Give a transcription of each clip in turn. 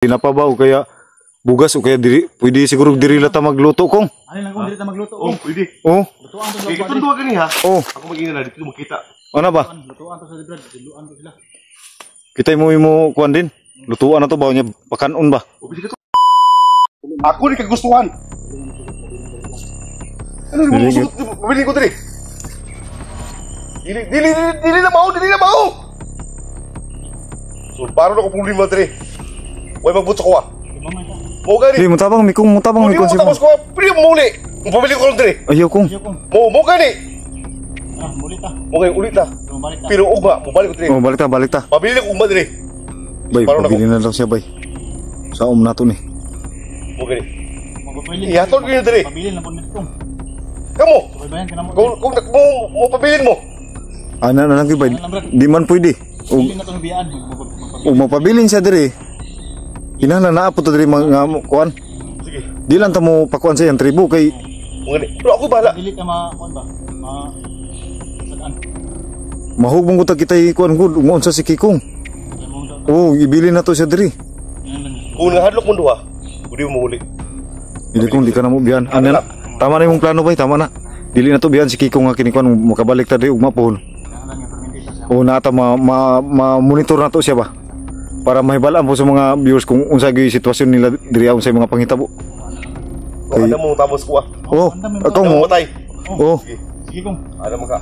Di na pa ba o kaya bugas o kaya diri pwede siguro diri lata magluto kong. Ano lang kung diri ta magluto? Oh, pwede. Oh. Lutuan to sa Kaya itong duwa gani ha. Oh. Ako mag-ingin na dito makita. Ano ba? lutuan to sa librad, lutuan to sila. Kita mo kuan din. Lutuan na to ba nya pakanon ba? Ako ni kagustuhan. Ano mo gusto? Mabili ko diri. Dili na mau. So para ko problema diri. Way magbutso ko ah. Mo gani. Di mutabang mikong Mo tapos ko pri mo uli. Mo pabili ko diri. Ayaw kong. Mo gani. Ah, ulit ta. Mo gani ulit ta. Balik ta. Pero ugma, mo balik ko diri. Oh, balik ta. Pabili ko ugma diri. Bay, pabili na daw siya bay. Sa nato ni. Mo gani. Magpapili. Ihatod ko diri. Pabili lang po nito. Kamo. Sabayan ka na mo. Kung mo pabilin mo. Ana na lang bay. Di man pwede. Pabili na to ng biyaan. O mapabilin siya diri. Kinahanglan na apo to diri mga kuan. Sige. Di lang ta mo pakuan sa yang tribo kay Mo gani. Pero ako bala. Dili ka kuan ba? Sadaan. mahugbong ko ta kita kuan gud umonsa si Kikong. Oh, ibili na to siya diri. Kung nahadlok mo duha, pwede mo uli. Dili kung di ka na mo biyan. Ano na? Tama na yung plano bay, tama na. Dili na to biyan si Kikong nga kini kuan makabalik ta diri ugma pohon. O nata ma-monitor na to siya ba? Para mahibalaan po sa mga viewers kung unsa gyud sitwasyon nila diri sa mga pangitabo. Kung ano mo tapos ko ah. Oh, ako mo. Matay. Oh. Sige kong. Ano mo ka?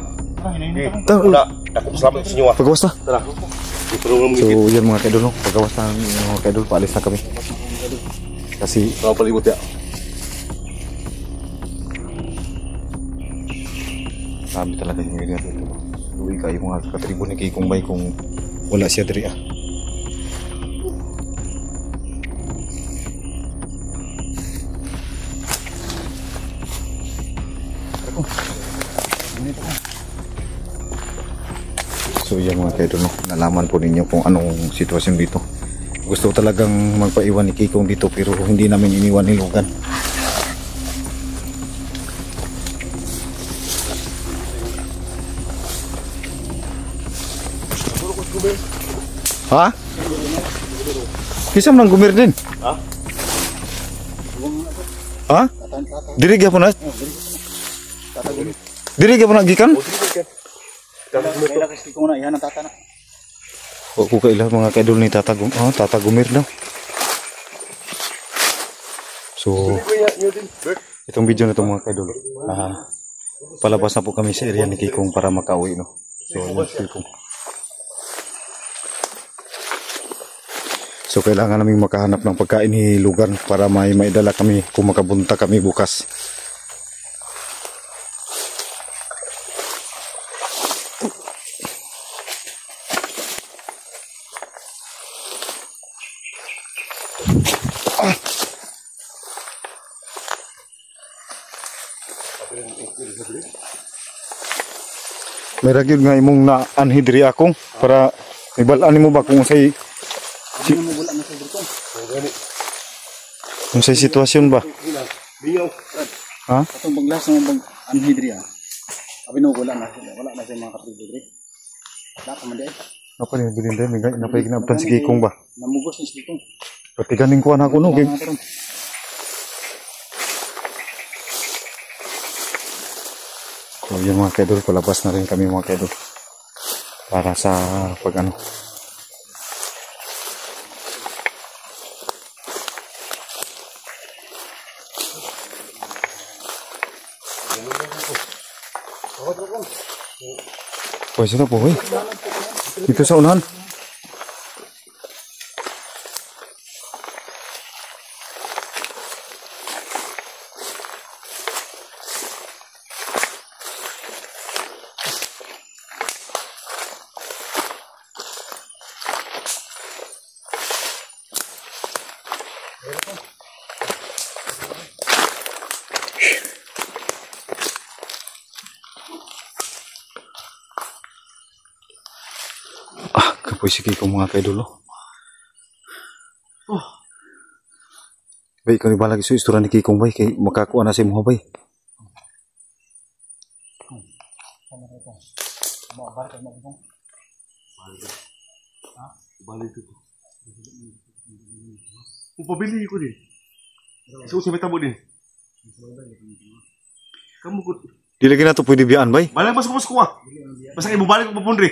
Hinahinay Sige. Wala. Ako salamat sa inyo ah. Pagawas na. Tara. Ipro mo So, yan mga kaidol, no? Pagawas na mga kaidol, paalis na kami. Kasi Mga palibot ya. sabi talaga yung ganyan dito. Uwi kayo mga katribo ni Kikong bay kung wala siya diri ah. So yan mga kaidol, no? Nalaman po ninyo kung anong sitwasyon dito. Gusto talagang magpaiwan ni Kikong dito pero hindi namin iniwan ni Logan. Ha? Kisam nang gumir din? Ha? Ha? Diri gyapon na? Diri gyapon na gikan? Kaya ko na yan ang tata na. O ko kaila mga kaidol ni Tata Gumir daw. So itong video na itong mga kaidol, palabas na po kami sa area ni Kikong para makauwi, no. So yun, Kikong. So kailangan naming makahanap ng pagkain ni Lugan para may maidala kami kung makabunta kami bukas. May ragyod nga imong na anhidri akong para ibalaan mo ba kung say kung say sitwasyon ba? Ha? Atong baglas ng bag anhidria. Abi no wala na sa mga kapitbahay. Wala ka man dai. Apa ni bilin din may napay ginabtan si Kikong ba? Namugos ni Kikong. Pati ganing kuan ako no. So yun mga kaidol, palabas na rin kami mga kaidol para sa pag ano. Pwede na po dito sa unahan. Kapoy sige ko mga kaidol. Bay, ikaw ni balagi sa istura ni Kikong bay kay makakuha na si mo bay. Balik itu. Upabili ko din. So, sa metabo din. Kamu ko. Di lagi na to pwede biyaan bay. Balik masuk ko ah. Basta kayo balik ko papundri.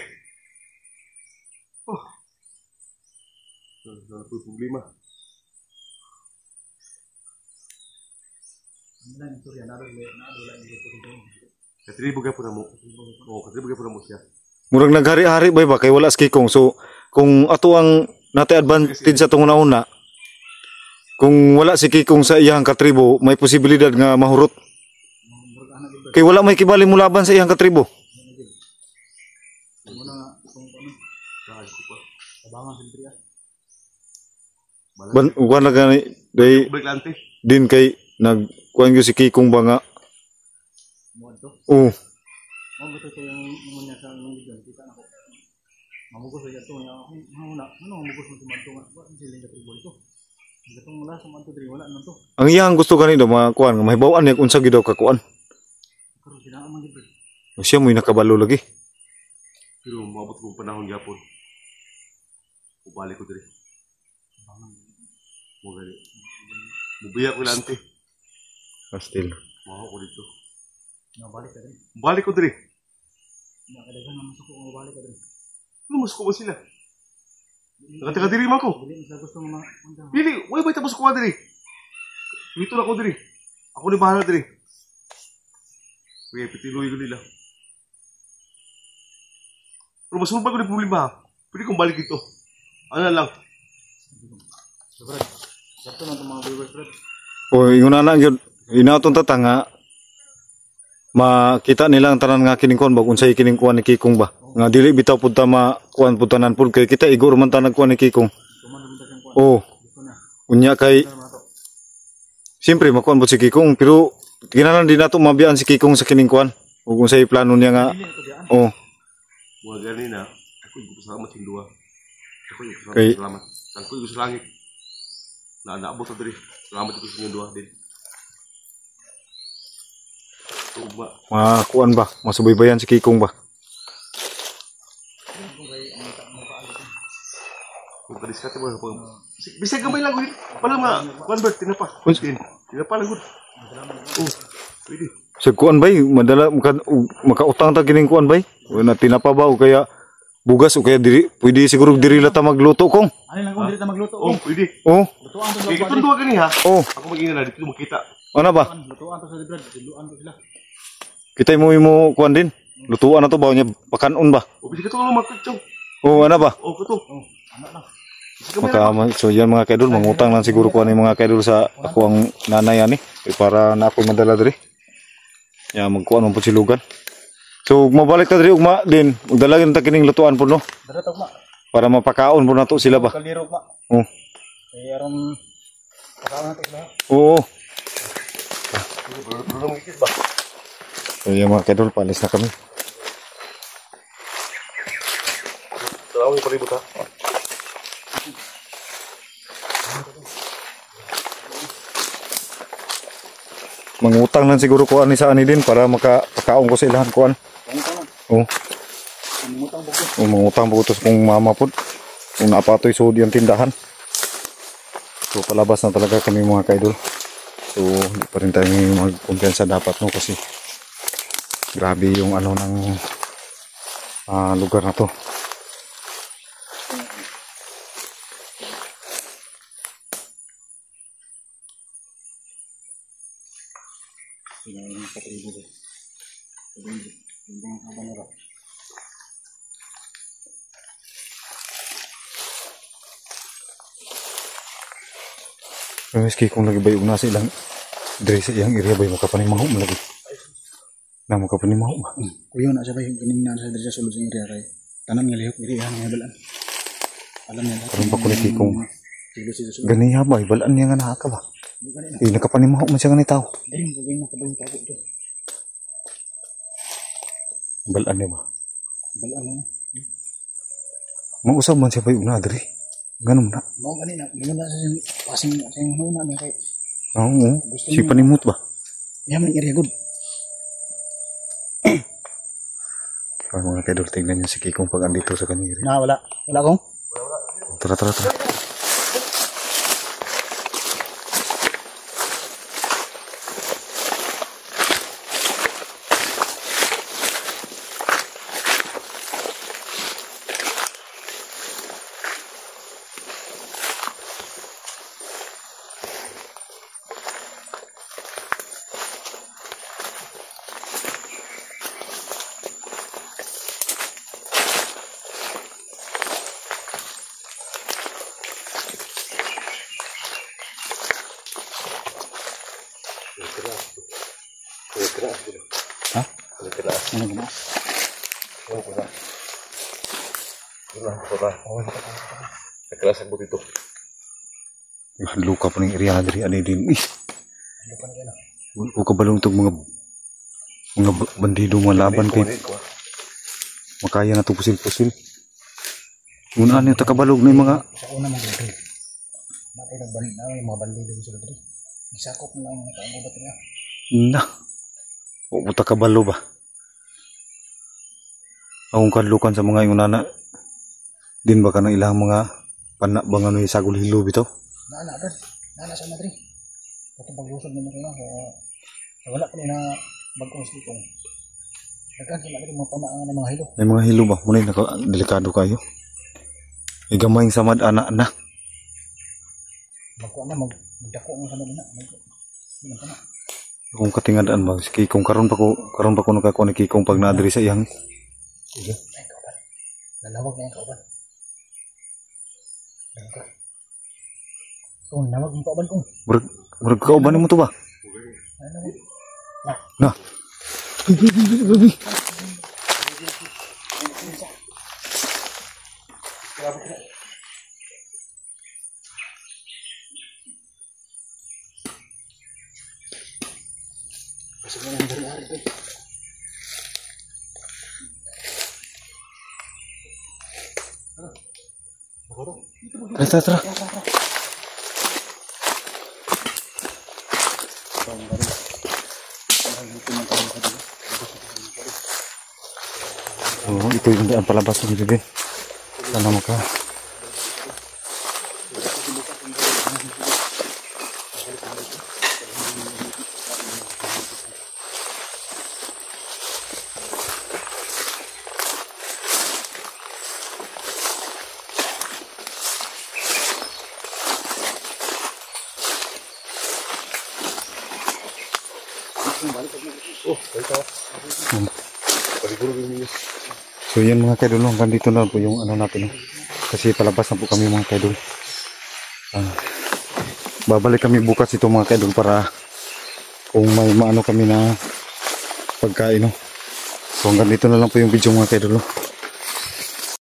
Oh. Wala po problema. Katribo ka po na mo. Oo, katribo ka po na mo siya. Murag naghari-hari bay ba kay wala sa kikong. So kung ato ang nate advantage sa tong una, kung wala si kikong sa iyang katribo, may posibilidad nga mahurot. Kay wala may kibali mo laban sa iyang katribo. Uwan na gani day din kay nagkuhan yung si kikong ba nga. Oo. Mabuto ko yung niya sa mga dyan, kita na ko. Mamugos sa ito, mamugos mo tumanto nga. Wala silang katribol ito. Gatong wala sa manto diri, wala to. Ang iyang gusto ganito mga kuan, mahibawaan niya kung sa gidaw kakuan. Pero sinaan man gid. Siya mo'y nakabalo lagi. Pero maabot kong panahon yapon. Ubalik ko diri. Mo gali. Mubiya ko lante. Pastil. Maho ko dito. Nabalik ka diri. Balik ko diri. Nakadagan naman sa ko mabalik ka diri. Lumus ko ba sila? Nakataka diri man ko. Dili sa gusto mo Pili, way ba tapos ko diri? Dito na ko diri. Ako ni bahala diri. Kuya, pitiloy ko nila. Pero mas mabag ko na problema. Pwede kong balik dito. Ano na lang? Brad, sakto na itong mga viewers, Brad. O, yung nana, yun, inatong tatanga, makita nila ang tanan nga kiningkuan ba, kung sa'y kiningkuan ni Kikong ba. Nga dili bitaw punta makuan puntanan po, kay kita igor man ta nagkuan ni Kikong. Oo. Unya kay, siyempre makuan po si Kikong, pero kinalan din nato mabiyaan si Kikong sa kiningkuan. O kung sa'y plano niya nga, oo. Mga ganina, ako yung salamat sa dua. Ako yung Okay. salamat. Ako yung sa langit. Naabot na diri. Salamat ko sa inyong dua din. Tuba. Makuan ba, masubaybayan si Kikong ba. Kung kadiskate mo, bisag gamay lang gud. Pala ma, convert tinapa. Tinapa lang gud. Oh, pwede. Sa kuan bay, madala makautang ta kining kuan bay. Wala tinapa ba o kaya bugas o kaya diri, pwede siguro diri lata magluto kong. Ano lang kung dili ta magluto? Oh, pwede. Oh, Lutuan to Kaya sa kitong dua gani ha. oh, Ako mag-ingin na dito makita. ano ba? Lutuan to sa Brad, diluan to sila. Kita mo kuan din. Lutuan na to ba niya pakanon ba? O pwede ka to makitsaw. Oh, ano ba? O kato. Anak lang. So yan mga kaidol, mangutang lang siguro ko ani mga kaidol sa ako ang nanay ani para na ako madala diri. Ya magkuan man po silugan. So mabalik ta diri ugma din, magdalagin ta kining lutuan po no Dara tag ma. para mapakaon po nato sila ba. Kaliro ma. Oh. Kay aron pakaon natin sila. Oo. Belum ngikit ba? So yan mga kaidol, palis na kami. Salamat yung palibot ha. Mangutang lang siguro ko ani sa ani din para makapakaon ko sa ilahan kuan. Oh. Mangutang po ito kung mama po. Kung napatoy sud yung tindahan. So palabas na talaga kami mga kaidol. So hindi pa rin tayo magkumpiyansa dapat no kasi grabe yung ano ng lugar na to. Meski kung lagi bayog na silang diri sa iyang area bay makapanimahom lagi. Na makapanimahom. Kuya na siya ba yung gining na sa diri sa sulod sa area kay tanan nga lihok diri nga balan. Alam niya lahat. Karon pa ko ni Kikong. Ganiya ba balaan niya nga naka ba. Nakapanimahom man siya nga ni tao. Diri mo gay nakadong tago do. Balaan niya ba? Balan na. Mag-usab man siya bayog na diri. Ganun na. Mo gani na, mo na sa passing sa yung na kay. Oo. Si panimut ba? Yaman area good. Ay mga kaidol, tingnan niyo si Kikong pag andito sa kaniri. Na wala. Wala kong. Tara. Ha? Ano ginawa? Nagkelas ang buti ito. Luka pa ng area diri ani din. O kabalong tog mga bandido mga laban kay makaya na to pusil-pusil. Unahan yung takabalog na yung mga Sa una mga gudri. Matay nagbalik na yung mga bandido sa gudri. Isakop na lang mga kaambo ba niya. na. O takabalo ba? Akong kadlukan sa mga ingunana. Din ba ka ng ilang mga panak bang ano yung sagol hilo bito? Nana doon. Nana sa Madrid. Itong paglusod naman ko lang. Wala pa rin na bagong sikong. Nagkakil na rin mga pamaan ng mga hilo. May mga hilo ba? Muna delikado kayo. Igamay sa mad anak na. Magkuha na, magdako ang sama na. Magkuha na. Kung katingadaan ba? Kikong karon pa ko nakakuha ni Kikong pag naadri sa iyang. Sige. Ay, kauban. Nalawag na yung kauban. Nalawag. Kung nawag yung kauban kong. Murag kauban mo to ba? Na. Tara. Oh, ito yung daan palabas ng bibig. Sana maka. So yan mga kaidol, hanggang dito na po yung ano natin. Kasi palabas na po kami mga kaidol. Babalik kami bukas ito mga kaidol para kung may maano kami na pagkain. So hanggang dito na lang po yung video mga kaidol.